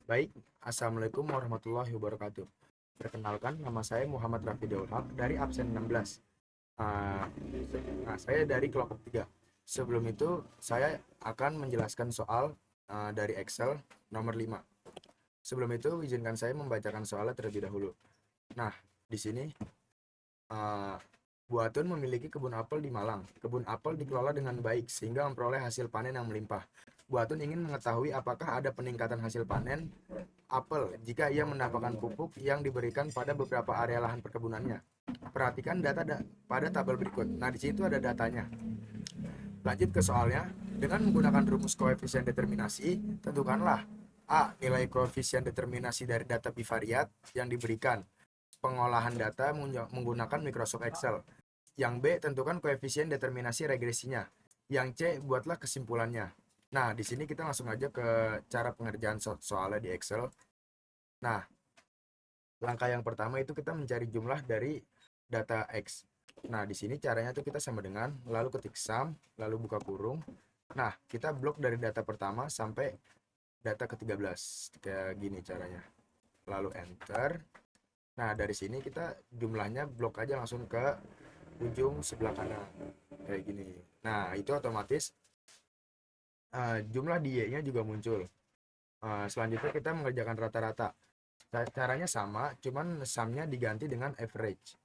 Baik, Assalamualaikum warahmatullahi wabarakatuh. Perkenalkan, nama saya Muhammad Rafi Daul Haq dari absen 16. Ah, nah, saya dari kelompok 3. Sebelum itu, saya akan menjelaskan soal dari Excel nomor 5. Sebelum itu, izinkan saya membacakan soalnya terlebih dahulu. Nah, di sini ah, Bu Atun memiliki kebun apel di Malang. Kebun apel dikelola dengan baik sehingga memperoleh hasil panen yang melimpah. Bu Atun ingin mengetahui apakah ada peningkatan hasil panen apel jika ia menambahkan pupuk yang diberikan pada beberapa area lahan perkebunannya. Perhatikan pada tabel berikut. Nah, di situ ada datanya. Lanjut ke soalnya. Dengan menggunakan rumus koefisien determinasi, tentukanlah A. Nilai koefisien determinasi dari data bivariat yang diberikan. Pengolahan data menggunakan Microsoft Excel. Yang B. Tentukan koefisien determinasi regresinya. Yang C. Buatlah kesimpulannya. Nah, di sini kita langsung aja ke cara pengerjaan soalnya di Excel. Nah, langkah yang pertama itu kita mencari jumlah dari data X. Nah, di sini caranya tuh kita sama dengan lalu ketik sum, lalu buka kurung. Nah, kita blok dari data pertama sampai data ke-13. Kayak gini caranya. Lalu enter. Nah, dari sini kita jumlahnya blok aja langsung ke ujung sebelah kanan. Kayak gini. Nah, itu otomatis jumlah di Y-nya juga muncul. Selanjutnya kita mengerjakan rata-rata. Caranya sama, cuman sumnya diganti dengan average.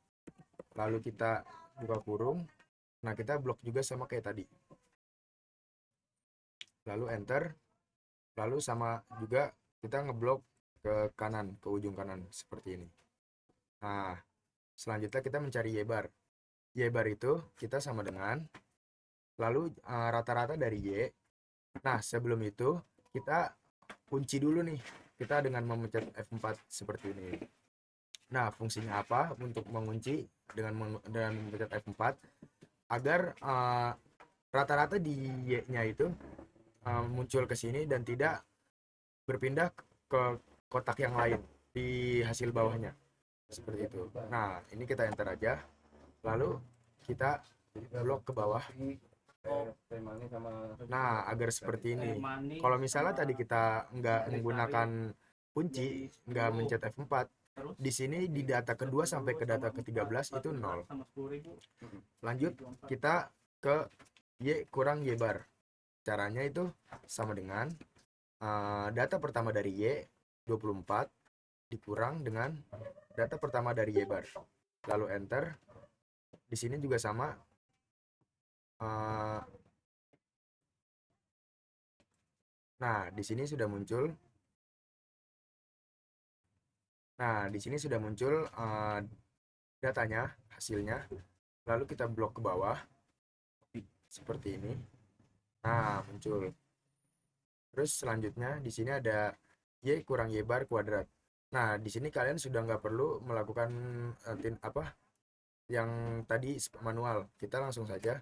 Lalu kita buka kurung. Nah, kita blok juga sama kayak tadi. Lalu enter. Lalu sama juga kita ngeblok ke kanan, ke ujung kanan seperti ini. Nah, selanjutnya kita mencari Y bar. Y bar itu kita sama dengan lalu rata-rata dari Y. Nah, sebelum itu kita kunci dulu nih. Kita dengan memencet F4 seperti ini. Nah, fungsinya apa untuk mengunci dengan memencet F4 agar rata-rata di Y-nya itu muncul ke sini dan tidak berpindah ke kotak yang lain di hasil bawahnya seperti itu. Nah, ini kita enter aja, lalu kita blok ke bawah. Nah, agar seperti ini. Kalau misalnya tadi kita nggak menggunakan kunci, nggak mencet F4, di sini di data kedua sampai ke data ke-13 itu 0. Lanjut, kita ke Y kurang Y bar. Caranya itu sama dengan data pertama dari Y 24 dikurang dengan data pertama dari Y bar. Lalu enter. Di sini juga sama. Uh, nah, di sini sudah muncul. Nah, di sini sudah muncul datanya, hasilnya. Lalu kita blok ke bawah seperti ini. Nah, muncul. Terus selanjutnya di sini ada Y kurang Y bar kuadrat. Nah, di sini kalian sudah nggak perlu melakukan yang tadi manual. Kita langsung saja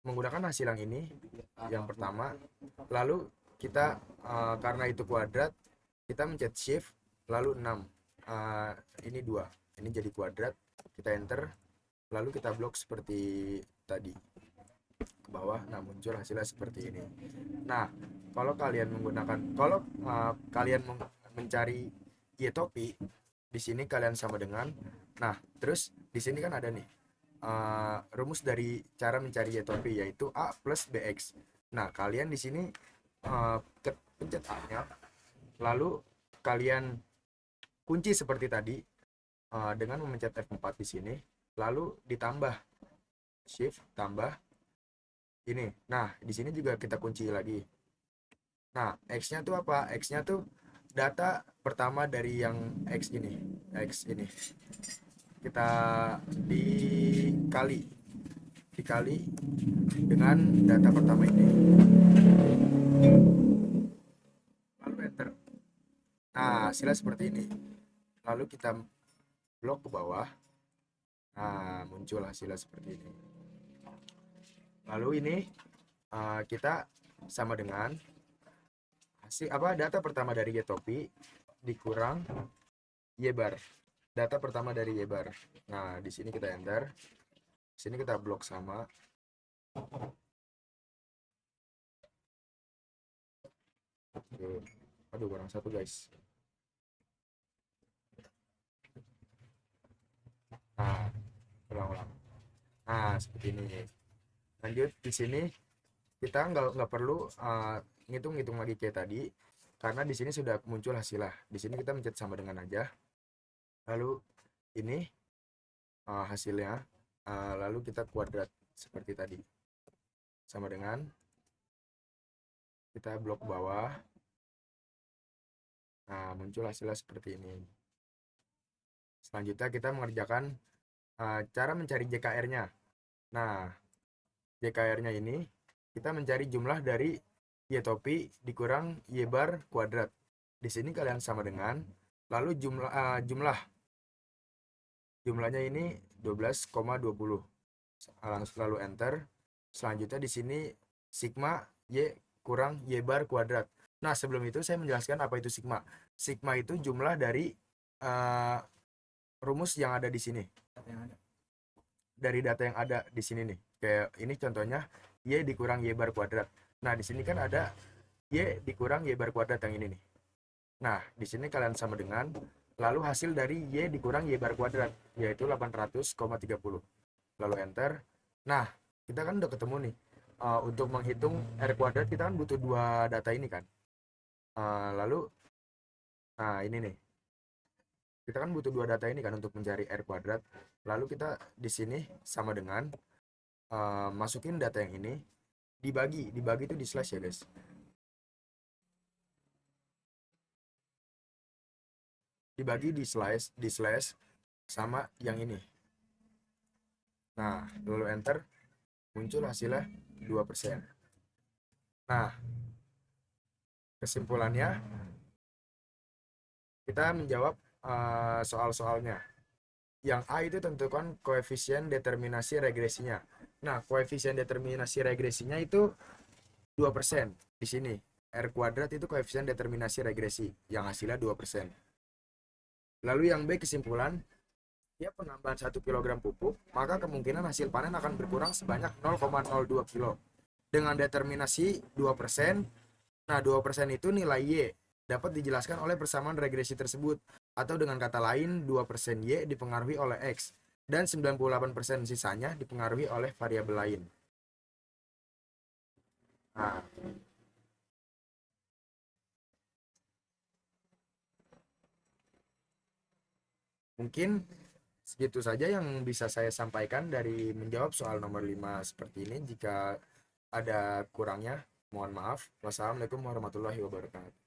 menggunakan hasil yang ini, yang pertama. Lalu kita karena itu kuadrat, kita mencet shift lalu 6. Ini 2. Ini jadi kuadrat. Kita enter. Lalu kita blok seperti tadi ke bawah. Nah, muncul hasilnya seperti ini. Nah, kalau kalian mencari Y topi, di sini kalian sama dengan. Nah, terus di sini kan ada nih rumus dari cara mencari Y topi yaitu A plus BX. Nah, kalian di sini pencet A-nya, lalu kalian kunci seperti tadi dengan memencet F4 di sini, lalu ditambah shift tambah ini. Nah, di sini juga kita kunci lagi. Nah, X-nya tuh apa? X-nya tuh data pertama dari yang X ini. X ini. Kita dikali dikali dengan data pertama ini. Lalu enter. Nah, hasilnya seperti ini. Lalu kita blok ke bawah. Nah, muncul hasilnya seperti ini. Lalu ini kita sama dengan data pertama dari Y topi dikurang Y bar. Data pertama dari Y bar. Nah, di sini kita enter. Di sini kita blok sama. Oke. Aduh, kurang satu guys. Nah, ulang-ulang. Nah, seperti ini. Lanjut di sini kita nggak perlu ngitung-ngitung lagi kayak tadi, karena di sini sudah muncul hasilnya. Di sini kita mencet sama dengan aja. Lalu ini hasilnya. Lalu kita kuadrat seperti tadi. Sama dengan kita blok bawah. Nah, muncul hasilnya seperti ini. Selanjutnya kita mengerjakan cara mencari JKR-nya. Nah, JKR-nya ini kita mencari jumlah dari Y topi dikurang Y bar kuadrat. Di sini kalian sama dengan, lalu jumlahnya ini 12,20. Lalu enter. Selanjutnya di sini sigma Y kurang Y bar kuadrat. Nah, sebelum itu saya menjelaskan apa itu sigma. Sigma itu jumlah dari rumus yang ada di sini. Dari data yang ada di sini nih. Kayak ini contohnya Y dikurang Y bar kuadrat. Nah, di sini kan ada Y dikurang Y bar kuadrat yang ini nih. Nah, di sini kalian sama dengan, lalu hasil dari Y dikurang Y bar kuadrat, yaitu 800,30. Lalu enter. Nah, kita kan udah ketemu nih. Untuk menghitung R kuadrat kita kan butuh dua data ini kan. Lalu, nah ini nih. Kita kan butuh dua data ini kan untuk mencari R kuadrat. Lalu kita di sini sama dengan masukin data yang ini, dibagi itu di slash ya guys. Dibagi di slash sama yang ini. Nah, lalu enter, muncul hasilnya 2%. Nah, kesimpulannya kita menjawab soal-soalnya. Yang A itu tentukan koefisien determinasi regresinya. Nah, koefisien determinasi regresinya itu 2%. Di sini R kuadrat itu koefisien determinasi regresi yang hasilnya 2%. Lalu yang B kesimpulan, ya penambahan 1 kg pupuk, maka kemungkinan hasil panen akan berkurang sebanyak 0,02 kg. Dengan determinasi 2%, nah 2% itu nilai Y dapat dijelaskan oleh persamaan regresi tersebut, atau dengan kata lain 2% Y dipengaruhi oleh X dan 98% sisanya dipengaruhi oleh variabel lain. Nah, mungkin segitu saja yang bisa saya sampaikan dari menjawab soal nomor 5 seperti ini. Jika ada kurangnya, mohon maaf. Wassalamualaikum warahmatullahi wabarakatuh.